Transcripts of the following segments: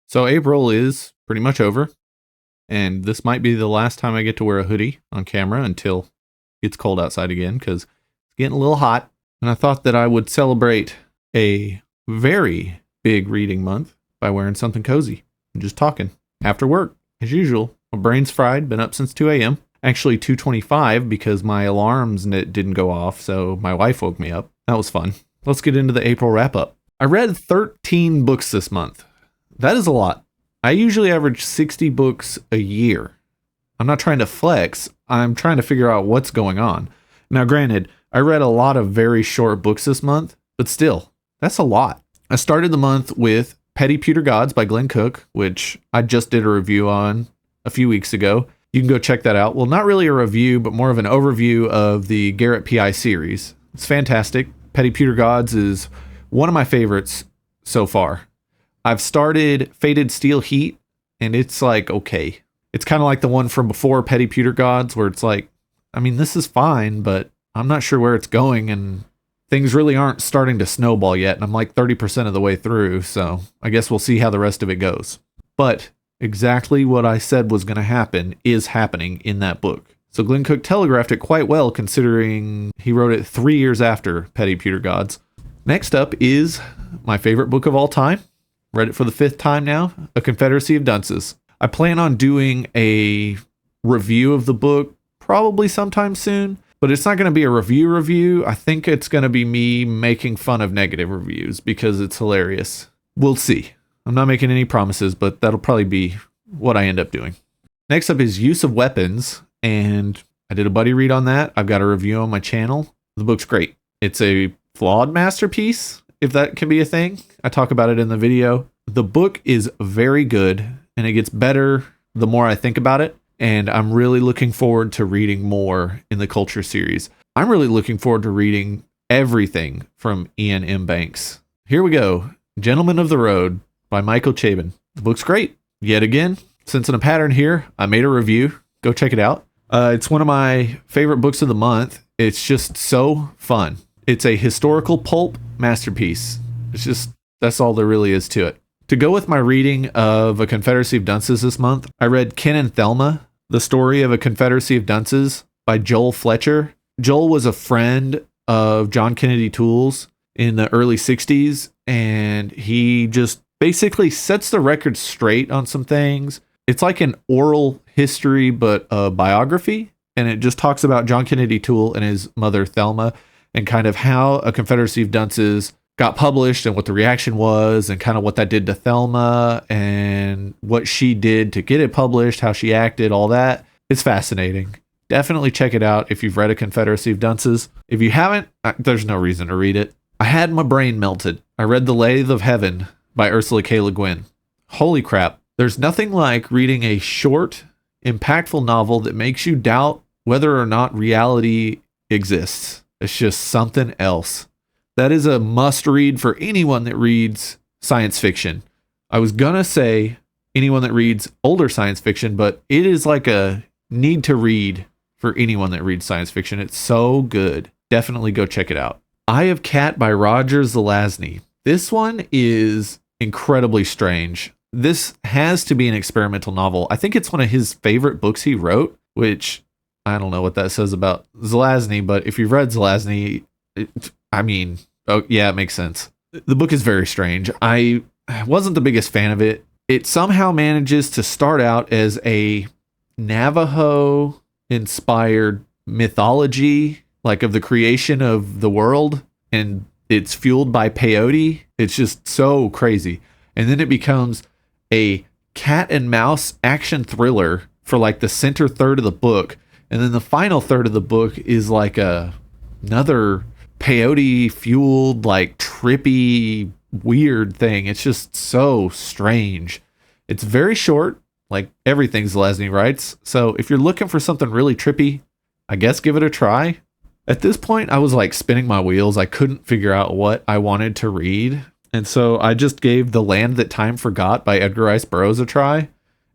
So April is pretty much over, and this might be the last time I get to wear a hoodie on camera until it's cold outside again because it's getting a little hot. And I thought that I would celebrate a very big reading month by wearing something cozy and just talking after work, as usual. My brain's fried, been up since 2 a.m. Actually 2:25 because my alarms didn't go off, so my wife woke me up. That was fun. Let's get into the April wrap-up. I read 13 books this month. That is a lot. I usually average 60 books a year. I'm not trying to flex. I'm trying to figure out what's going on. Now, granted, I read a lot of very short books this month, but still, that's a lot. I started the month with Petty Pewter Gods by Glenn Cook, which I just did a review on a few weeks ago. You can go check that out. Well, not really a review, but more of an overview of the Garrett P.I. series. It's fantastic. Petty Pewter Gods is one of my favorites so far. I've started Fated Steel Heat, and it's like, okay. It's kind of like the one from before Petty Pewter Gods, where it's like, I mean, this is fine, but I'm not sure where it's going, and things really aren't starting to snowball yet, and I'm like 30% of the way through, so I guess we'll see how the rest of it goes. But exactly what I said was going to happen is happening in that book. So Glenn Cook telegraphed it quite well, considering he wrote it 3 years after Petty Pewter Gods. Next up is my favorite book of all time. Read it for the 5th time now, A Confederacy of Dunces. I plan on doing a review of the book probably sometime soon, but it's not going to be a review. I think it's going to be me making fun of negative reviews because it's hilarious. We'll see. I'm not making any promises, but that'll probably be what I end up doing. Next up is Use of Weapons, and I did a buddy read on that. I've got a review on my channel. The book's great. It's a flawed masterpiece, if that can be a thing. I talk about it in the video. The book is very good, and it gets better the more I think about it, and I'm really looking forward to reading more in the Culture series. I'm really looking forward to reading everything from Ian M. Banks. Here we go. Gentlemen of the Road by Michael Chabon. The book's great. Yet again, sensing a pattern here, I made a review. Go check it out. It's one of my favorite books of the month. It's just so fun. It's a historical pulp masterpiece. That's all there really is to it. To go with my reading of A Confederacy of Dunces this month, I read Ken and Thelma, The Story of a Confederacy of Dunces by Joel Fletcher. Joel was a friend of John Kennedy Toole's in the early 60s, and he just basically sets the record straight on some things. It's like an oral history, but a biography, and it just talks about John Kennedy Toole and his mother, Thelma, and kind of how A Confederacy of Dunces got published and what the reaction was and kind of what that did to Thelma and what she did to get it published, how she acted, all that. It's fascinating. Definitely check it out if you've read A Confederacy of Dunces. If you haven't, there's no reason to read it. I had my brain melted. I read The Lathe of Heaven by Ursula K. Le Guin. Holy crap. There's nothing like reading a short, impactful novel that makes you doubt whether or not reality exists. It's just something else. That is a must read for anyone that reads science fiction. I was gonna say anyone that reads older science fiction, but it is like a need to read for anyone that reads science fiction. It's so good. Definitely go check it out. Eye of Cat by Roger Zelazny. This one is incredibly strange. This has to be an experimental novel. I think it's one of his favorite books he wrote, which I don't know what that says about Zelazny, but if you've read Zelazny, it makes sense. The book is very strange. I wasn't the biggest fan of it. It somehow manages to start out as a Navajo-inspired mythology, like of the creation of the world, and it's fueled by peyote. It's just so crazy. And then it becomes a cat and mouse action thriller for like the center third of the book. And then the final third of the book is like another peyote fueled, like trippy, weird thing. It's just so strange. It's very short, like everything Zelazny writes. So if you're looking for something really trippy, I guess give it a try. At this point, I was like spinning my wheels. I couldn't figure out what I wanted to read. And so I just gave The Land That Time Forgot by Edgar Rice Burroughs a try.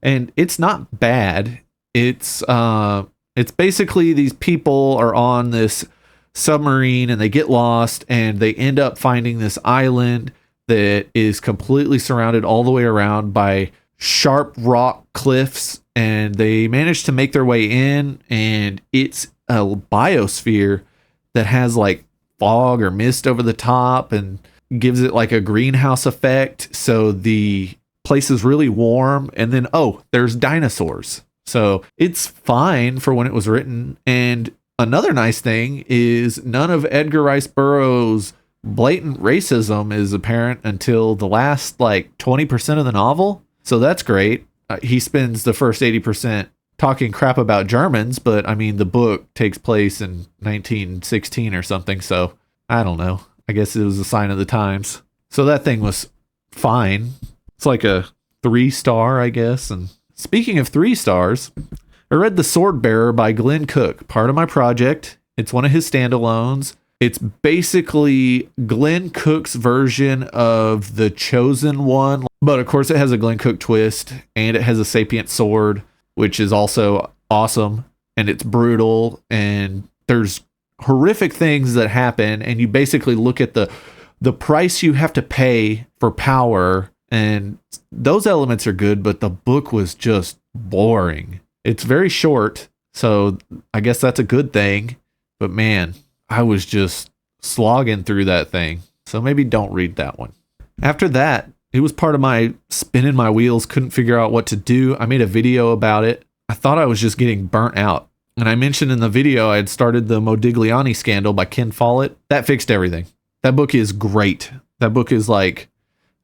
And it's not bad. It's basically these people are on this submarine and they get lost and they end up finding this island that is completely surrounded all the way around by sharp rock cliffs, and they managed to make their way in, and it's a biosphere that has like fog or mist over the top and gives it like a greenhouse effect. So the place is really warm, and then there's dinosaurs. So it's fine for when it was written. And another nice thing is none of Edgar Rice Burroughs' blatant racism is apparent until the last like 20% of the novel. So that's great. He spends the first 80% talking crap about Germans, but I mean, the book takes place in 1916 or something. So I don't know. I guess it was a sign of the times. So that thing was fine. It's like a 3-star, I guess. And speaking of 3 stars, I read The Sword Bearer by Glenn Cook, part of my project. It's one of his standalones. It's basically Glenn Cook's version of The Chosen One. But of course, it has a Glenn Cook twist, and it has a sapient sword, which is also awesome. And it's brutal, and there's horrific things that happen. And you basically look at the price you have to pay for power, and those elements are good, but the book was just boring. It's very short, so I guess that's a good thing. But man, I was just slogging through that thing. So maybe don't read that one. After that, it was part of my spinning my wheels, couldn't figure out what to do. I made a video about it. I thought I was just getting burnt out. And I mentioned in the video I had started the Modigliani Scandal by Ken Follett. That fixed everything. That book is great. That book is like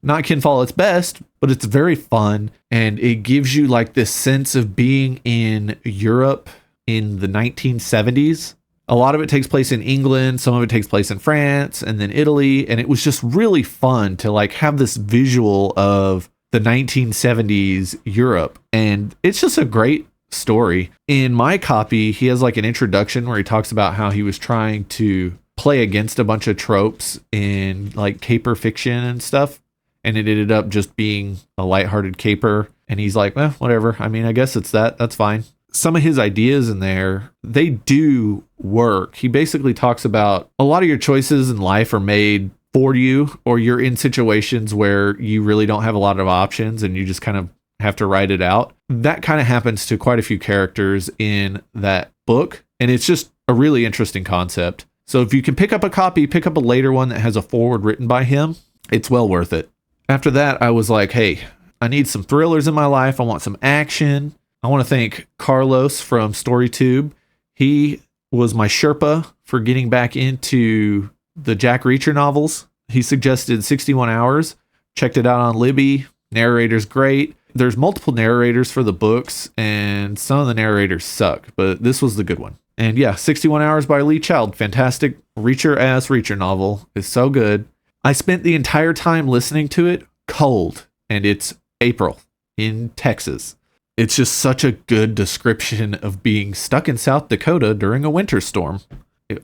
not Ken Follett's best, but it's very fun. And it gives you like this sense of being in Europe in the 1970s. A lot of it takes place in England, some of it takes place in France, and then Italy. And it was just really fun to like have this visual of the 1970s Europe. And it's just a great story. In my copy, he has like an introduction where he talks about how he was trying to play against a bunch of tropes in like caper fiction and stuff. And it ended up just being a lighthearted caper. And he's like, whatever. I mean, I guess it's that. That's fine. Some of his ideas in there, they do work. He basically talks about a lot of your choices in life are made for you, or you're in situations where you really don't have a lot of options and you just kind of have to write it out. That kind of happens to quite a few characters in that book. And it's just a really interesting concept. So if you can pick up a copy, pick up a later one that has a foreword written by him. It's well worth it. After that, I was like, hey, I need some thrillers in my life. I want some action. I want to thank Carlos from StoryTube. He was my Sherpa for getting back into the Jack Reacher novels. He suggested 61 Hours. Checked it out on Libby. Narrator's great. There's multiple narrators for the books, and some of the narrators suck, but this was the good one. And yeah, 61 Hours by Lee Child. Fantastic Reacher-ass Reacher novel. It's so good. I spent the entire time listening to it cold, and it's April in Texas. It's just such a good description of being stuck in South Dakota during a winter storm.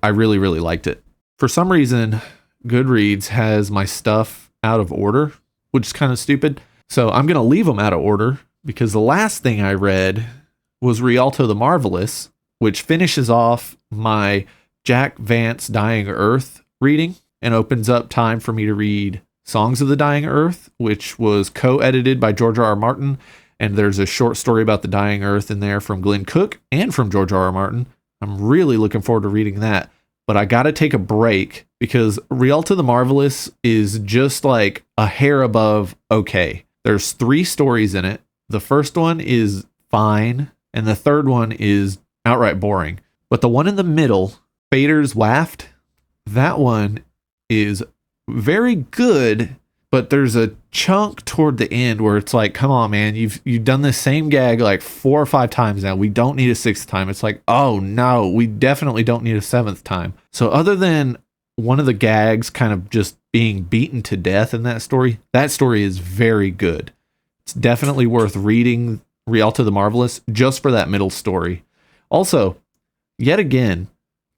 I really, really liked it. For some reason, Goodreads has my stuff out of order, which is kind of stupid. So I'm going to leave them out of order because the last thing I read was Rialto the Marvelous, which finishes off my Jack Vance Dying Earth reading and opens up time for me to read Songs of the Dying Earth, which was co-edited by George R.R. Martin. And there's a short story about the dying earth in there from Glenn Cook and from George R.R. Martin. I'm really looking forward to reading that. But I got to take a break because Rialto the Marvelous is just like a hair above okay. There's 3 stories in it. The first one is fine, and the third one is outright boring. But the one in the middle, Fader's Waft, that one is very good. But there's a chunk toward the end where it's like, come on, man, you've done the same gag like 4 or 5 times now. We don't need a 6th time. It's like, oh no, we definitely don't need a 7th time. So other than one of the gags kind of just being beaten to death in that story is very good. It's definitely worth reading Rialto the Marvelous just for that middle story. Also, yet again,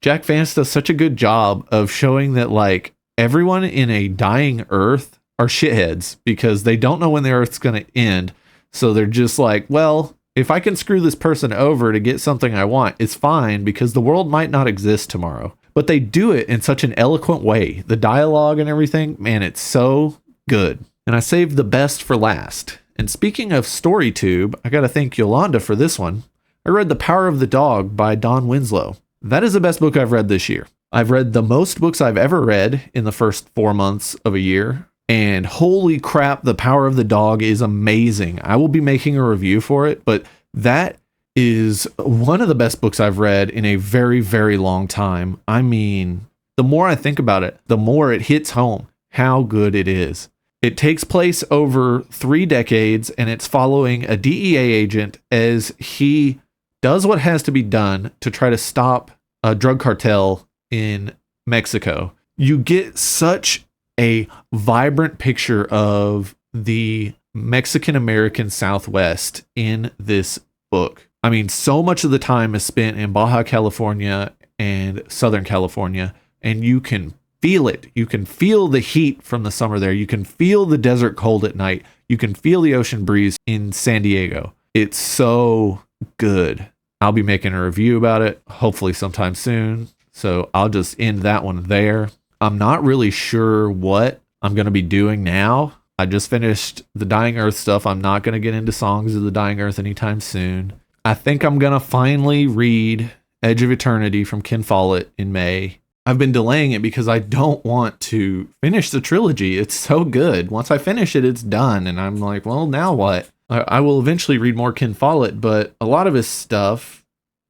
Jack Vance does such a good job of showing that like everyone in a dying Earth are shitheads because they don't know when the Earth's going to end. So they're just like, well, if I can screw this person over to get something I want, it's fine because the world might not exist tomorrow. But they do it in such an eloquent way. The dialogue and everything, man, it's so good. And I saved the best for last. And speaking of StoryTube, I got to thank Yolanda for this one. I read The Power of the Dog by Don Winslow. That is the best book I've read this year. I've read the most books I've ever read in the first 4 months of a year. And holy crap, The Power of the Dog is amazing. I will be making a review for it, but that is one of the best books I've read in a very, very long time. I mean, the more I think about it, the more it hits home how good it is. It takes place over 3 decades, and it's following a DEA agent as he does what has to be done to try to stop a drug cartel in Mexico. You get such a vibrant picture of the Mexican-American Southwest in this book. I mean, so much of the time is spent in Baja California and Southern California, and you can feel it. You can feel the heat from the summer there. You can feel the desert cold at night. You can feel the ocean breeze in San Diego. It's so good. I'll be making a review about it, hopefully sometime soon. So I'll just end that one there. I'm not really sure what I'm going to be doing now. I just finished the Dying Earth stuff. I'm not going to get into Songs of the Dying Earth anytime soon. I think I'm going to finally read Edge of Eternity from Ken Follett in May. I've been delaying it because I don't want to finish the trilogy. It's so good. Once I finish it, it's done. And I'm like, well, now what? I will eventually read more Ken Follett, but a lot of his stuff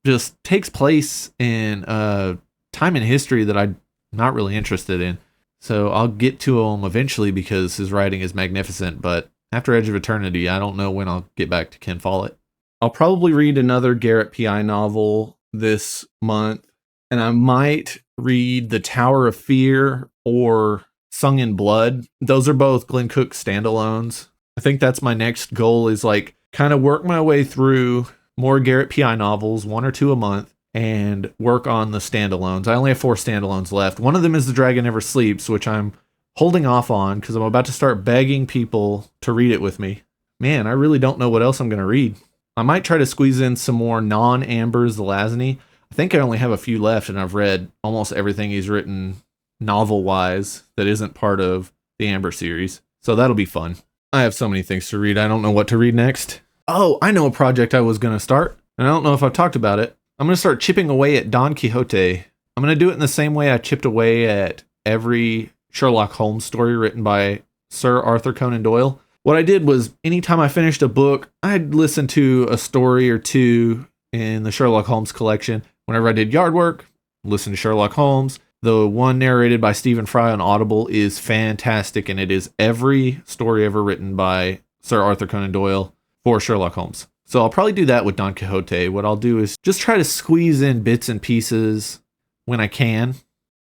just takes place in a time in history that I'm not really interested in. So I'll get to him eventually because his writing is magnificent. But after Edge of Eternity, I don't know when I'll get back to Ken Follett. I'll probably read another Garrett P.I. novel this month, and I might read The Tower of Fear or Sung in Blood. Those are both Glenn Cook standalones. I think that's my next goal, is like kind of work my way through more Garrett P.I. novels, 1 or 2 a month, and work on the standalones. I only have 4 standalones left. One of them is The Dragon Never Sleeps, which I'm holding off on because I'm about to start begging people to read it with me. Man, I really don't know what else I'm going to read. I might try to squeeze in some more non-Ambers Zelazny. I think I only have a few left, and I've read almost everything he's written novel-wise that isn't part of the Amber series. So that'll be fun. I have so many things to read. I don't know what to read next. Oh, I know a project I was going to start, and I don't know if I've talked about it. I'm going to start chipping away at Don Quixote. I'm going to do it in the same way I chipped away at every Sherlock Holmes story written by Sir Arthur Conan Doyle. What I did was, anytime I finished a book, I'd listen to a story or two in the Sherlock Holmes collection. Whenever I did yard work, listen to Sherlock Holmes. The one narrated by Stephen Fry on Audible is fantastic, and it is every story ever written by Sir Arthur Conan Doyle for Sherlock Holmes. So I'll probably do that with Don Quixote. What I'll do is just try to squeeze in bits and pieces when I can.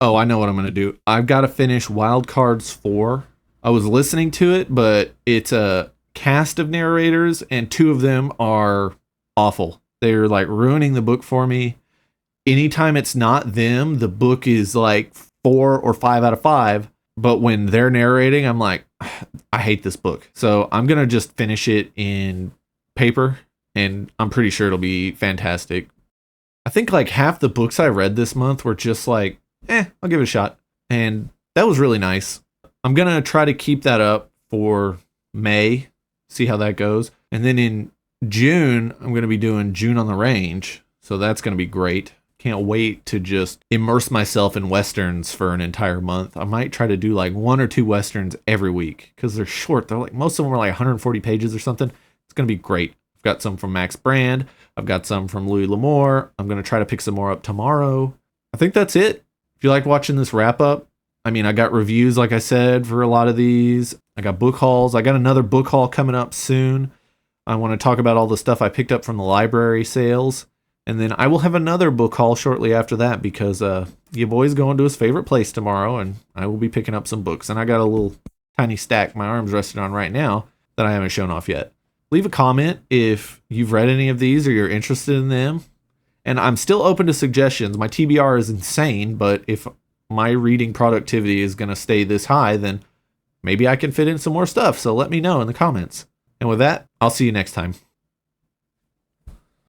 Oh, I know what I'm going to do. I've got to finish Wild Cards 4. I was listening to it, but it's a cast of narrators, and 2 of them are awful. They're like ruining the book for me. Anytime it's not them, the book is like 4 or 5 out of 5. But when they're narrating, I'm like, I hate this book. So I'm going to just finish it in paper, and I'm pretty sure it'll be fantastic. I think like half the books I read this month were just like, I'll give it a shot. And that was really nice. I'm going to try to keep that up for May, see how that goes. And then in June, I'm going to be doing June on the Range. So that's going to be great. Can't wait to just immerse myself in Westerns for an entire month. I might try to do like 1 or 2 Westerns every week because they're short. They're like, most of them are like 140 pages or something. It's going to be great. I've got some from Max Brand. I've got some from Louis L'Amour. I'm going to try to pick some more up tomorrow. I think that's it. If you like watching this wrap up, I mean, I got reviews, like I said, for a lot of these. I got book hauls. I got another book haul coming up soon. I want to talk about all the stuff I picked up from the library sales. And then I will have another book haul shortly after that because your boy's going to his favorite place tomorrow, and I will be picking up some books. And I got a little tiny stack my arm's resting on right now that I haven't shown off yet. Leave a comment if you've read any of these or you're interested in them. And I'm still open to suggestions. My TBR is insane, but if my reading productivity is going to stay this high, then maybe I can fit in some more stuff. So let me know in the comments. And with that, I'll see you next time.